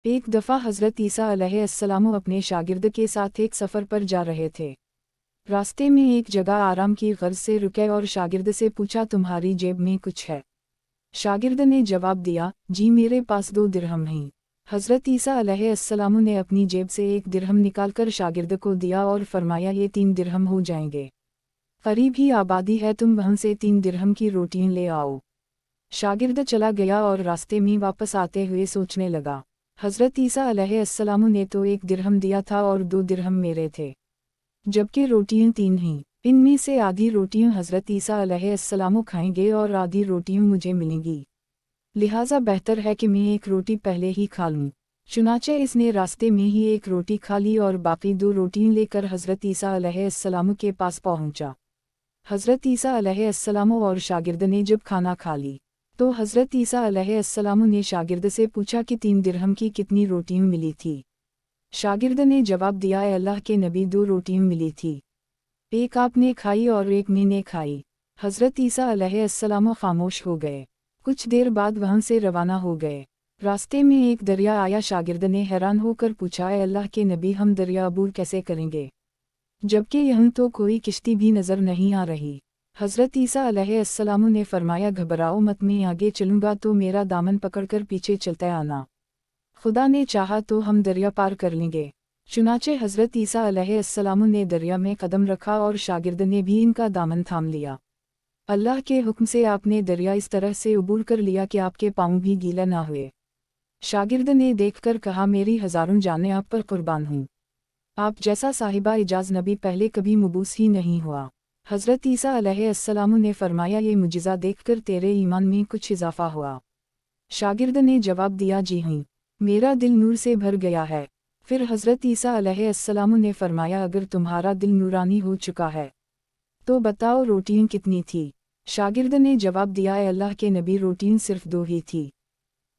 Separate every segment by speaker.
Speaker 1: ایک دفعہ حضرت عیسیٰ علیہ السلام اپنے شاگرد کے ساتھ ایک سفر پر جا رہے تھے۔ راستے میں ایک جگہ آرام کی غرض سے رکے اور شاگرد سے پوچھا، تمہاری جیب میں کچھ ہے؟ شاگرد نے جواب دیا، جی میرے پاس 2 درہم ہیں۔ حضرت عیسیٰ علیہ السلام نے اپنی جیب سے 1 درہم نکال کر شاگرد کو دیا اور فرمایا، یہ 3 درہم ہو جائیں گے، قریب ہی آبادی ہے، تم وہاں سے 3 درہم کی روٹیاں لے آؤ۔ شاگرد چلا گیا اور راستے میں واپس آتے ہوئے سوچنے لگا، حضرت عیسیٰ علیہ السلام نے تو 1 درہم دیا تھا اور 2 درہم میرے تھے، جبکہ روٹیاں 3 ہیں۔ ان میں سے آدھی روٹیاں حضرت عیسیٰ علیہ السلام کھائیں گے اور آدھی روٹیاں مجھے ملیں گی، لہٰذا بہتر ہے کہ میں 1 روٹی پہلے ہی کھا لوں۔ چنانچہ اس نے راستے میں ہی 1 روٹی کھا لی اور باقی 2 روٹیاں لے کر حضرت عیسیٰ علیہ السلام کے پاس پہنچا۔ حضرت عیسیٰ علیہ السلام اور شاگرد نے جب کھانا کھا لی تو حضرت عیسیٰ علیہ السلام نے شاگرد سے پوچھا کہ 3 درہم کی کتنی روٹیاں ملی تھی؟ شاگرد نے جواب دیا، اے اللہ کے نبی، 2 روٹیاں ملی تھی، 1 آپ نے کھائی اور 1 میں نے کھائی۔ حضرت عیسیٰ علیہ السلام خاموش ہو گئے، کچھ دیر بعد وہاں سے روانہ ہو گئے۔ راستے میں ایک دریا آیا، شاگرد نے حیران ہو کر پوچھا، اے اللہ کے نبی، ہم دریا عبور کیسے کریں گے، جبکہ یہاں تو کوئی کشتی بھی نظر نہیں آ رہی؟ حضرت عیسیٰ علیہ السلام نے فرمایا، گھبراؤ مت، میں آگے چلوں گا تو میرا دامن پکڑ کر پیچھے چلتے آنا، خدا نے چاہا تو ہم دریا پار کر لیں گے۔ چنانچہ حضرت عیسیٰ علیہ السلام نے دریا میں قدم رکھا اور شاگرد نے بھی ان کا دامن تھام لیا۔ اللہ کے حکم سے آپ نے دریا اس طرح سے عبور کر لیا کہ آپ کے پاؤں بھی گیلے نہ ہوئے۔ شاگرد نے دیکھ کر کہا، میری ہزاروں جانیں آپ پر قربان ہوں، آپ جیسا صاحبہ اعجاز نبی پہلے کبھی مبعوث ہی نہیں ہوا۔ حضرت عیسیٰ علیہ السلام نے فرمایا، یہ معجزہ دیکھ کر تیرے ایمان میں کچھ اضافہ ہوا؟ شاگرد نے جواب دیا، جی ہاں، میرا دل نور سے بھر گیا ہے۔ پھر حضرت عیسیٰ علیہ السلام نے فرمایا، اگر تمہارا دل نورانی ہو چکا ہے تو بتاؤ روٹیاں کتنی تھی؟ شاگرد نے جواب دیا، اے اللہ کے نبی، روٹیاں صرف 2 ہی تھی۔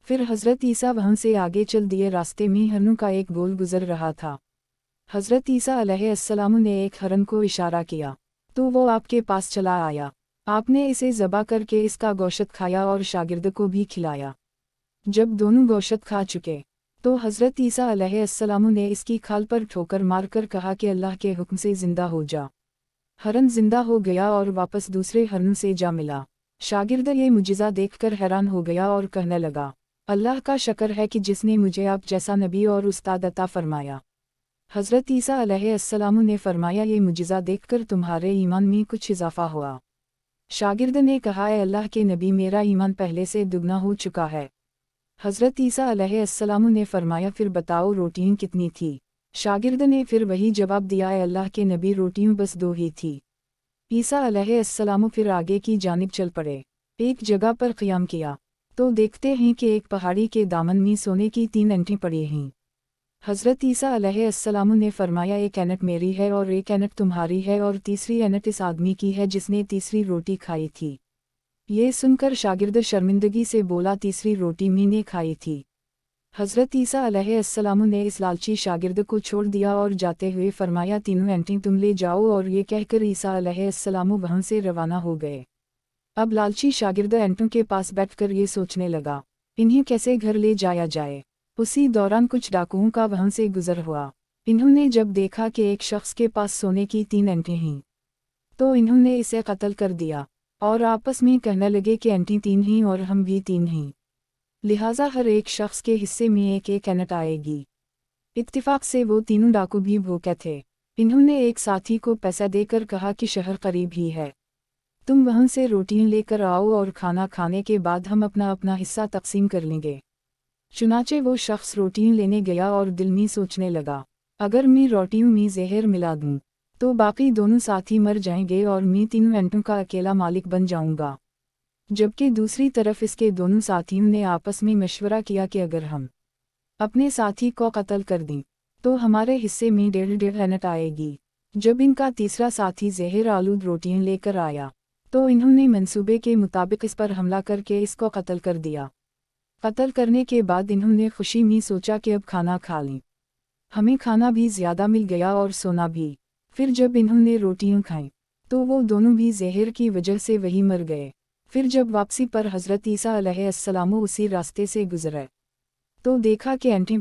Speaker 1: پھر حضرت عیسیٰ وہاں سے آگے چل دیے، راستے میں ہرنوں کا ایک گول گزر رہا تھا۔ حضرت عیسیٰ علیہ السلام نے ایک ہرن کو اشارہ کیا تو وہ آپ کے پاس چلا آیا، آپ نے اسے ذبح کر کے اس کا گوشت کھایا اور شاگرد کو بھی کھلایا۔ جب دونوں گوشت کھا چکے تو حضرت عیسیٰ علیہ السلام نے اس کی کھال پر ٹھوکر مار کر کہا کہ اللہ کے حکم سے زندہ ہو جا۔ ہرن زندہ ہو گیا اور واپس دوسرے ہرنوں سے جا ملا۔ شاگرد یہ معجزہ دیکھ کر حیران ہو گیا اور کہنے لگا، اللہ کا شکر ہے کہ جس نے مجھے آپ جیسا نبی اور استاد عطا فرمایا۔ حضرت عیسیٰ علیہ السلام نے فرمایا، یہ معجزہ دیکھ کر تمہارے ایمان میں کچھ اضافہ ہوا؟ شاگرد نے کہا، اے اللہ کے نبی، میرا ایمان پہلے سے دگنا ہو چکا ہے۔ حضرت عیسیٰ علیہ السلام نے فرمایا، پھر بتاؤ روٹیاں کتنی تھی؟ شاگرد نے پھر وہی جواب دیا، اے اللہ کے نبی، روٹیاں بس 2 ہی تھی۔ عیسیٰ علیہ السلام پھر آگے کی جانب چل پڑے، ایک جگہ پر قیام کیا تو دیکھتے ہیں کہ ایک پہاڑی کے دامن میں سونے کی 3 اینٹیں پڑی ہیں۔ حضرت عیسیٰ علیہ السلام نے فرمایا، 1 اینٹ میری ہے اور 1 اینٹ تمہاری ہے اور تیسری اینٹ اس آدمی کی ہے جس نے تیسری روٹی کھائی تھی۔ یہ سن کر شاگرد شرمندگی سے بولا، تیسری روٹی میں نے کھائی تھی۔ حضرت عیسیٰ علیہ السلام نے اس لالچی شاگرد کو چھوڑ دیا اور جاتے ہوئے فرمایا، 3 اینٹیں تم لے جاؤ، اور یہ کہہ کر عیسیٰ علیہ السلام وہاں سے روانہ ہو گئے۔ اب لالچی شاگرد اینٹوں کے پاس بیٹھ کر یہ سوچنے لگا، انہیں کیسے گھر لے جایا جائے۔ اسی دوران کچھ ڈاکوؤں کا وہاں سے گزر ہوا۔ انہوں نے جب دیکھا کہ ایک شخص کے پاس سونے کی 3 اینٹیں ہیں تو انہوں نے اسے قتل کر دیا اور آپس میں کہنے لگے کہ اینٹیں 3 ہیں اور ہم بھی 3 ہیں، لہٰذا ہر ایک شخص کے حصے میں 1 اینٹ آئے گی۔ اتفاق سے وہ تینوں ڈاکو بھی بھوکے تھے۔ انہوں نے ایک ساتھی کو پیسہ دے کر کہا کہ شہر قریب ہی ہے، تم وہاں سے روٹیاں لے کر آؤ اور کھانا کھانے کے بعد ہم اپنا اپنا حصہ تقسیم کر لیں گے۔ چنانچہ وہ شخص روٹیاں لینے گیا اور دل میں سوچنے لگا، اگر میں روٹیوں میں زہر ملا دوں تو باقی دونوں ساتھی مر جائیں گے اور میں 3 اینٹوں کا اکیلا مالک بن جاؤں گا۔ جبکہ دوسری طرف اس کے دونوں ساتھیوں نے آپس میں مشورہ کیا کہ اگر ہم اپنے ساتھی کو قتل کر دیں تو ہمارے حصے میں 1.5 اینٹ آئے گی۔ جب ان کا تیسرا ساتھی زہر آلود روٹیاں لے کر آیا تو انہوں نے منصوبے کے مطابق اس پر حملہ کر کے اس کو قتل کر دیا۔ قتل کرنے کے بعد انہوں نے خوشی میں سوچا کہ اب کھانا کھا لیں، ہمیں کھانا بھی زیادہ مل گیا اور سونا بھی۔ پھر جب انہوں نے روٹیاں کھائیں تو وہ دونوں بھی زہر کی وجہ سے وہی مر گئے۔ پھر جب واپسی پر حضرت عیسیٰ علیہ السلام اسی راستے سے گزرے تو دیکھا کہ اینٹیں